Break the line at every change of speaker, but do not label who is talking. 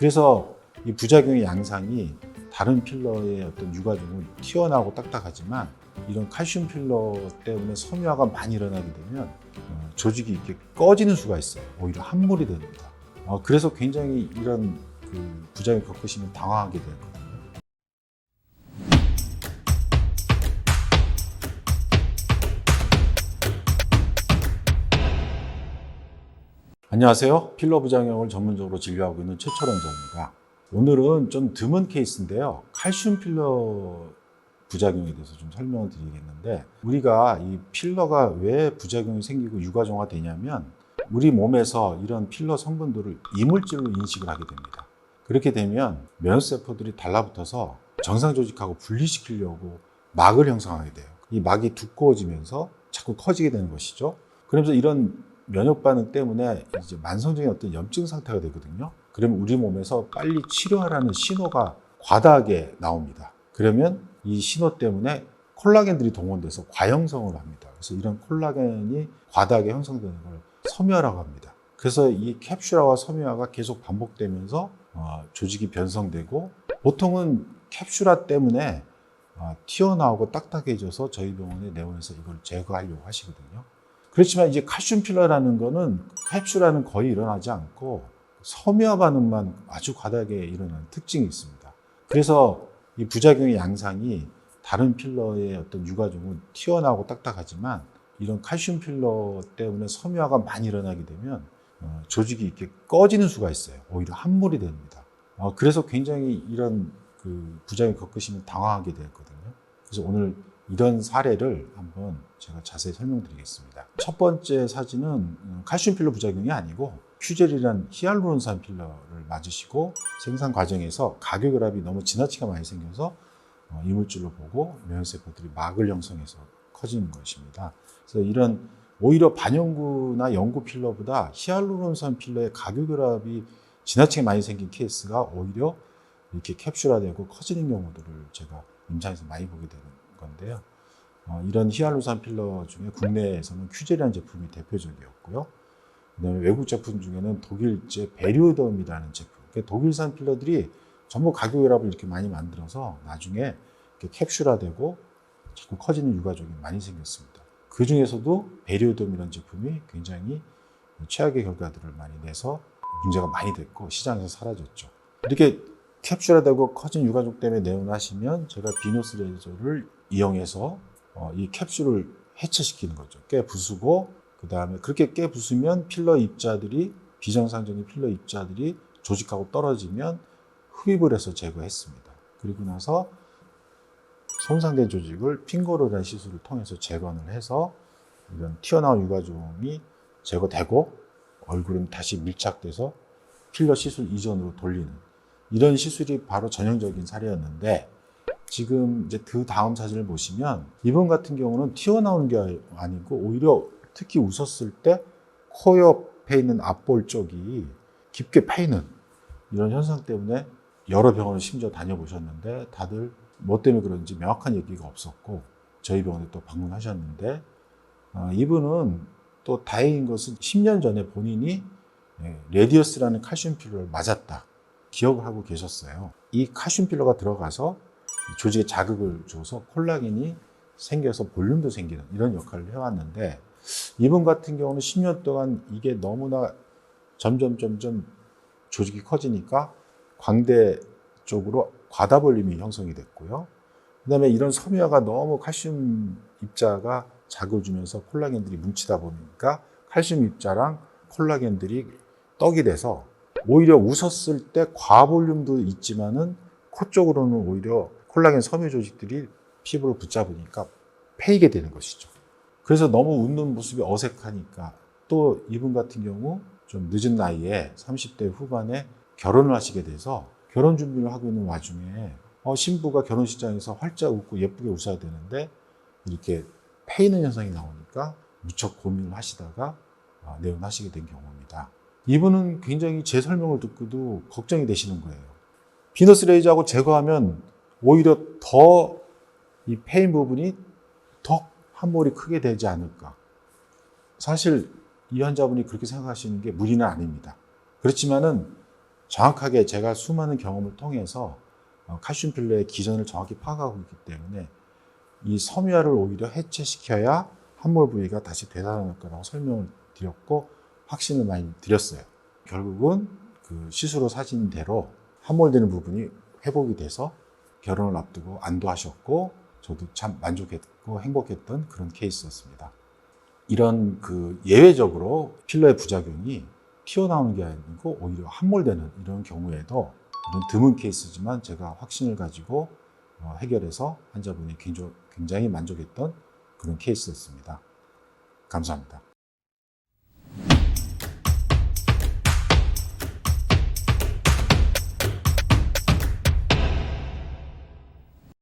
그래서 이 부작용의 양상이 다른 필러의 어떤 유가종은 튀어나오고 딱딱하지만 이런 칼슘 필러 때문에 섬유화가 많이 일어나게 되면 조직이 이렇게 꺼지는 수가 있어요. 오히려 함몰이 됩니다. 그래서 굉장히 이런 부작용을 겪으시면 당황하게 되거든요. 안녕하세요. 필러 부작용을 전문적으로 진료하고 있는 최철원 원장입니다. 오늘은 좀 드문 케이스인데요. 칼슘 필러 부작용에 대해서 좀 설명을 드리겠는데, 우리가 이 필러가 왜 부작용이 생기고 유가종화 되냐면 우리 몸에서 이런 필러 성분들을 이물질로 인식을 하게 됩니다. 그렇게 되면 면역세포들이 달라붙어서 정상 조직하고 분리시키려고 막을 형성하게 돼요. 이 막이 두꺼워지면서 자꾸 커지게 되는 것이죠. 그러면서 이런 면역 반응 때문에 이제 만성적인 어떤 염증 상태가 되거든요. 그러면 우리 몸에서 빨리 치료하라는 신호가 과다하게 나옵니다. 그러면 이 신호 때문에 콜라겐들이 동원돼서 과형성을 합니다. 그래서 이런 콜라겐이 과다하게 형성되는 걸 섬유화라고 합니다. 그래서 이 캡슐화와 섬유화가 계속 반복되면서 조직이 변성되고, 보통은 캡슐화 때문에 튀어나오고 딱딱해져서 저희 병원에 내원해서 이걸 제거하려고 하시거든요. 그렇지만 이제 칼슘 필러라는 거는 캡슐화는 거의 일어나지 않고 섬유화 반응만 아주 과다하게 일어나는 특징이 있습니다. 그래서 이 부작용의 양상이 다른 필러의 어떤 유가종은 튀어나오고 딱딱하지만 이런 칼슘 필러 때문에 섬유화가 많이 일어나게 되면 조직이 이렇게 꺼지는 수가 있어요. 오히려 함몰이 됩니다. 그래서 굉장히 이런 부작용을 겪으시면 당황하게 되거든요. 그래서 오늘 이런 사례를 한번 제가 자세히 설명드리겠습니다. 첫 번째 사진은 칼슘 필러 부작용이 아니고 퓨젤이라는 히알루론산 필러를 맞으시고 생산 과정에서 가교결합이 너무 지나치게 많이 생겨서 이물질로 보고 면역세포들이 막을 형성해서 커지는 것입니다. 그래서 이런 오히려 반영구나 영구 필러보다 히알루론산 필러의 가교결합이 지나치게 많이 생긴 케이스가 오히려 이렇게 캡슐화되고 커지는 경우들을 제가 임상에서 많이 보게 되는 건데요. 이런 히알루론산 필러 중에 국내에서는 큐젤이라는 제품이 대표적이었고요. 그다음에 외국 제품 중에는 독일제 베리오덤이라는 제품, 그러니까 독일산 필러들이 전부 가교결합을 이렇게 많이 만들어서 나중에 이렇게 캡슐화되고 자꾸 커지는 유가족이 많이 생겼습니다. 그 중에서도 베리오덤이라는 제품이 굉장히 최악의 결과들을 많이 내서 문제가 많이 됐고 시장에서 사라졌죠. 이렇게 캡슐화되고 커진 유가족 때문에 내원하시면 제가 비너스 레이저를 이용해서 이 캡슐을 해체시키는 거죠. 깨 부수고, 그 다음에 그렇게 깨 부수면 필러 입자들이, 비정상적인 필러 입자들이 조직하고 떨어지면 흡입을 해서 제거했습니다. 그리고 나서 손상된 조직을 핑거로라는 시술을 통해서 재건을 해서 이런 튀어나온 유가종이 제거되고 얼굴은 다시 밀착돼서 필러 시술 이전으로 돌리는 이런 시술이 바로 전형적인 사례였는데, 지금 이제 그 다음 사진을 보시면 이분 같은 경우는 튀어나오는 게 아니고 오히려 특히 웃었을 때 코 옆에 있는 앞볼 쪽이 깊게 패이는 이런 현상 때문에 여러 병원을 심지어 다녀보셨는데 다들 뭐 때문에 그런지 명확한 얘기가 없었고 저희 병원에 또 방문하셨는데, 이분은 또 다행인 것은 10년 전에 본인이 레디어스라는 칼슘 필러를 맞았다 기억을 하고 계셨어요. 이 칼슘 필러가 들어가서 조직에 자극을 줘서 콜라겐이 생겨서 볼륨도 생기는 이런 역할을 해왔는데, 이분 같은 경우는 10년 동안 이게 너무나 점점 조직이 커지니까 광대 쪽으로 과다 볼륨이 형성이 됐고요. 그 다음에 이런 섬유화가 너무 칼슘 입자가 자극을 주면서 콜라겐들이 뭉치다 보니까 칼슘 입자랑 콜라겐들이 떡이 돼서 오히려 웃었을 때 과볼륨도 있지만은 코 쪽으로는 오히려 콜라겐 섬유 조직들이 피부를 붙잡으니까 패이게 되는 것이죠. 그래서 너무 웃는 모습이 어색하니까, 또 이분 같은 경우 좀 늦은 나이에 30대 후반에 결혼을 하시게 돼서 결혼 준비를 하고 있는 와중에 신부가 결혼식장에서 활짝 웃고 예쁘게 웃어야 되는데 이렇게 패이는 현상이 나오니까 무척 고민을 하시다가 내원하시게 된 경우입니다. 이분은 굉장히 제 설명을 듣고도 걱정이 되시는 거예요. 비너스 레이저하고 제거하면 오히려 더 이 패인 부분이 더 함몰이 크게 되지 않을까. 사실 이 환자분이 그렇게 생각하시는 게 무리는 아닙니다. 그렇지만은 정확하게 제가 수많은 경험을 통해서 칼슘 필러의 기전을 정확히 파악하고 있기 때문에 이 섬유화를 오히려 해체시켜야 함몰 부위가 다시 되살아날 거라고 설명을 드렸고 확신을 많이 드렸어요. 결국은 그 시술후 사진대로 함몰되는 부분이 회복이 돼서 결혼을 앞두고 안도하셨고 저도 참 만족했고 행복했던 그런 케이스였습니다. 이런 그 예외적으로 필러의 부작용이 튀어나오는 게 아니고 오히려 함몰되는 이런 경우에도 이런 드문 케이스지만 제가 확신을 가지고 해결해서 환자분이 굉장히 만족했던 그런 케이스였습니다. 감사합니다.